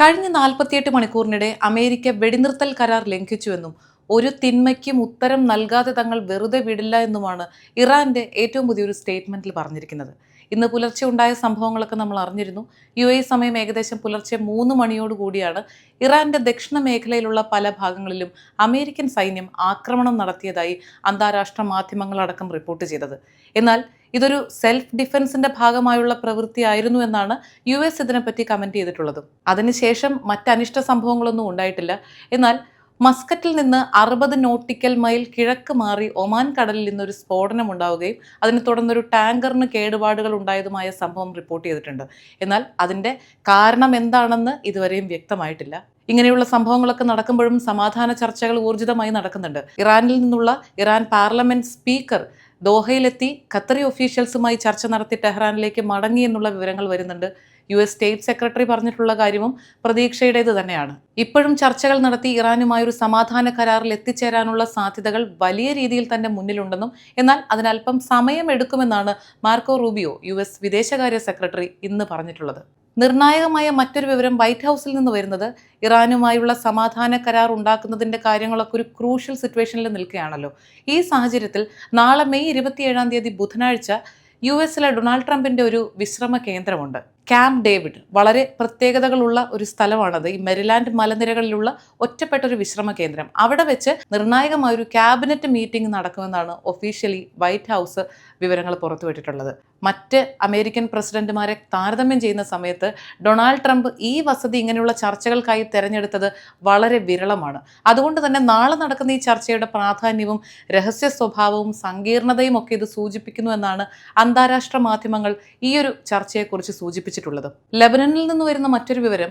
കഴിഞ്ഞ 48 മണിക്കൂറിനിടെ അമേരിക്ക വെടിനിർത്തൽ കരാർ ലംഘിച്ചുവെന്നും ഒരു തിന്മയ്ക്കും ഉത്തരം നൽകാതെ തങ്ങൾ വെറുതെ വിടില്ല എന്നുമാണ് ഇറാന്റെ ഏറ്റവും പുതിയൊരു സ്റ്റേറ്റ്മെന്റിൽ പറഞ്ഞിരിക്കുന്നത്. ഇന്ന് പുലർച്ചെ ഉണ്ടായ സംഭവങ്ങളൊക്കെ നമ്മൾ അറിഞ്ഞിരുന്നു. സമയം ഏകദേശം പുലർച്ചെ 3 മണിയോടുകൂടിയാണ് ഇറാന്റെ ദക്ഷിണ മേഖലയിലുള്ള പല ഭാഗങ്ങളിലും അമേരിക്കൻ സൈന്യം ആക്രമണം നടത്തിയതായി അന്താരാഷ്ട്ര മാധ്യമങ്ങളടക്കം റിപ്പോർട്ട് ചെയ്തത്. എന്നാൽ ഇതൊരു സെൽഫ് ഡിഫൻസിന്റെ ഭാഗമായുള്ള പ്രവൃത്തിയായിരുന്നു എന്നാണ് ഇതിനെപ്പറ്റി കമന്റ് ചെയ്തിട്ടുള്ളതും. അതിനുശേഷം മറ്റനിഷ്ട സംഭവങ്ങളൊന്നും ഉണ്ടായിട്ടില്ല. എന്നാൽ മസ്കറ്റിൽ നിന്ന് 60 നോട്ടിക്കൽ മൈൽ കിഴക്ക് മാറി ഒമാൻ കടലിൽ നിന്നൊരു സ്ഫോടനം ഉണ്ടാവുകയും അതിനെ തുടർന്നൊരു ടാങ്കറിന് കേടുപാടുകൾ ഉണ്ടായതുമായ സംഭവം റിപ്പോർട്ട് ചെയ്തിട്ടുണ്ട്. എന്നാൽ അതിന്റെ കാരണം എന്താണെന്ന് ഇതുവരെയും വ്യക്തമായിട്ടില്ല. ഇങ്ങനെയുള്ള സംഭവങ്ങളൊക്കെ നടക്കുമ്പോഴും സമാധാന ചർച്ചകൾ ഊർജിതമായി നടക്കുന്നുണ്ട്. ഇറാനിൽ നിന്നുള്ള ഇറാൻ പാർലമെന്റ് സ്പീക്കർ ദോഹയിലെത്തി ഖത്തറി ഒഫീഷ്യൽസുമായി ചർച്ച നടത്തി ടെഹ്റാനിലേക്ക് മടങ്ങി എന്നുള്ള വിവരങ്ങൾ വരുന്നുണ്ട്. സ്റ്റേറ്റ് സെക്രട്ടറി പറഞ്ഞിട്ടുള്ള കാര്യവും പ്രതീക്ഷയുടേത് തന്നെയാണ്. ഇപ്പോഴും ചർച്ചകൾ നടത്തി ഇറാനുമായൊരു സമാധാന കരാറിൽ എത്തിച്ചേരാനുള്ള സാധ്യതകൾ വലിയ രീതിയിൽ തന്നെ മുന്നിലുണ്ടെന്നും എന്നാൽ അതിനല്പം സമയമെടുക്കുമെന്നാണ് മാർക്കോ റൂബിയോ വിദേശകാര്യ സെക്രട്ടറി ഇന്ന് പറഞ്ഞിട്ടുള്ളത്. നിർണായകമായ മറ്റൊരു വിവരം വൈറ്റ് ഹൗസിൽ നിന്ന് വരുന്നത് ഇറാനുമായുള്ള സമാധാന കരാർ ഉണ്ടാക്കുന്നതിന്റെ കാര്യങ്ങളൊക്കെ ഒരു ക്രൂഷ്യൽ സിറ്റുവേഷനിൽ നിൽക്കുകയാണല്ലോ. ഈ സാഹചര്യത്തിൽ നാളെ മെയ് 27 ബുധനാഴ്ച ഡൊണാൾഡ് ട്രംപിന്റെ ഒരു വിശ്രമ കേന്ദ്രമുണ്ട്. ക്യാമ്പ് ഡേവിഡ് വളരെ പ്രത്യേകതകളുള്ള ഒരു സ്ഥലമാണത്. ഈ മെരിലാൻഡ് മലനിരകളിലുള്ള ഒറ്റപ്പെട്ട ഒരു വിശ്രമ കേന്ദ്രം. അവിടെ വെച്ച് നിർണായകമായ ഒരു ക്യാബിനറ്റ് മീറ്റിംഗ് നടക്കുമെന്നാണ് ഒഫീഷ്യലി വൈറ്റ് ഹൗസ് വിവരങ്ങൾ പുറത്തുവിട്ടിട്ടുള്ളത്. മറ്റ് അമേരിക്കൻ പ്രസിഡന്റുമാരെ താരതമ്യം ചെയ്യുന്ന സമയത്ത് ഡൊണാൾഡ് ട്രംപ് ഈ വസതി ഇങ്ങനെയുള്ള ചർച്ചകൾക്കായി തെരഞ്ഞെടുത്തത് വളരെ വിരളമാണ്. അതുകൊണ്ട് തന്നെ നാളെ നടക്കുന്ന ഈ ചർച്ചയുടെ പ്രാധാന്യവും രഹസ്യ സ്വഭാവവും സങ്കീർണതയും ഒക്കെ ഇത് സൂചിപ്പിക്കുന്നു എന്നാണ് അന്താരാഷ്ട്ര മാധ്യമങ്ങൾ ഈ ഒരു ചർച്ചയെക്കുറിച്ച് സൂചിപ്പിച്ചിട്ടുള്ളത്. ലെബനനിൽ നിന്ന് വരുന്ന മറ്റൊരു വിവരം,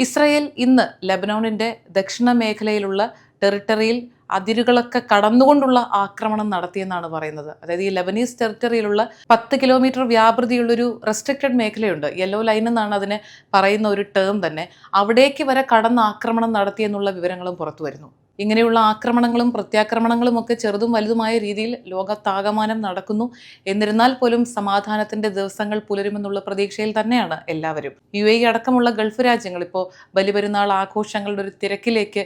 ഇസ്രായേൽ ഇന്ന് ലെബനോണിന്റെ ദക്ഷിണ മേഖലയിലുള്ള ടെറിട്ടറിയിൽ അതിരുകളൊക്കെ കടന്നുകൊണ്ടുള്ള ആക്രമണം നടത്തിയെന്നാണ് പറയുന്നത്. അതായത് ഈ ലെബനീസ് ടെറിട്ടറിയിലുള്ള 10 കിലോമീറ്റർ വ്യാപൃതിയുള്ളൊരു റെസ്ട്രിക്റ്റഡ് മേഖലയുണ്ട്. യെല്ലോ ലൈൻ എന്നാണ് അതിനെ പറയുന്ന ഒരു ടേം തന്നെ. അവിടേക്ക് വരെ കടന്ന് ആക്രമണം നടത്തിയെന്നുള്ള വിവരങ്ങളും പുറത്തു വരുന്നു. ഇങ്ങനെയുള്ള ആക്രമണങ്ങളും പ്രത്യാക്രമണങ്ങളും ഒക്കെ ചെറുതും വലുതുമായ രീതിയിൽ ലോകത്താകമാനം നടക്കുന്നു. എന്നിരുന്നാൽ പോലും സമാധാനത്തിന്റെ ദിവസങ്ങൾ പുലരുമെന്നുള്ള പ്രതീക്ഷയിൽ തന്നെയാണ് എല്ലാവരും. അടക്കമുള്ള ഗൾഫ് രാജ്യങ്ങൾ ഇപ്പോൾ ബലിപെരുന്നാൾ ആഘോഷങ്ങളുടെ ഒരു തിരക്കിലേക്ക്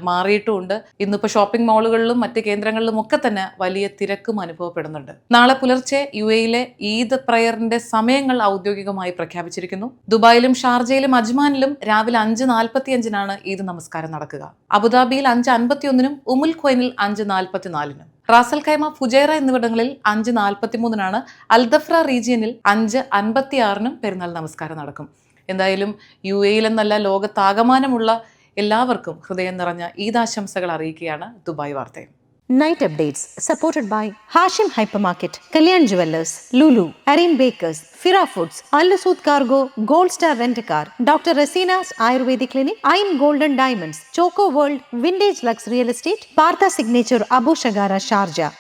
മാറിയിട്ടുമുണ്ട്. ഇന്നിപ്പോൾ ഷോപ്പിംഗ് മാളുകളിലും മറ്റ് കേന്ദ്രങ്ങളിലും ഒക്കെ തന്നെ വലിയ തിരക്കും അനുഭവപ്പെടുന്നുണ്ട്. നാളെ പുലർച്ചെ യിലെ ഈദ് പ്രയറിന്റെ സമയങ്ങൾ ഔദ്യോഗികമായി പ്രഖ്യാപിച്ചിരിക്കുന്നു. ദുബായിലും ഷാർജയിലും അജ്മാനിലും രാവിലെ 5:45 ഈദ് നമസ്കാരം നടക്കുക. അബുദാബിയിൽ 5:51 ഉമുൽ ഖ്വൈനിൽ 5:44 റാസൽ ഖൈമ, ഫുജൈറ എന്നിവിടങ്ങളിൽ 5:43 അൽദഫ്ര റീജിയനിൽ 5:56 പെരുന്നാൾ നമസ്കാരം നടക്കും. എന്തായാലും എന്നല്ല ലോകത്താകമാനമുള്ള എല്ലാവർക്കും ഹൃദയം നിറഞ്ഞ ഈദാശംസകൾ അറിയിക്കുകയാണ് ദുബായ് വാർത്തയും. Night updates supported by Hashim Hypermarket, Kalyan Jewellers, Lulu, Arim Bakers, Fira Foods, Al Rasood Cargo, Gold Star Rent-A-Car, Dr. Rasina's Ayurvedic Clinic, Ain Golden Diamonds, Choco World, Vintage Lux Real Estate, Partha Signature, Abu Shagara, Sharjah.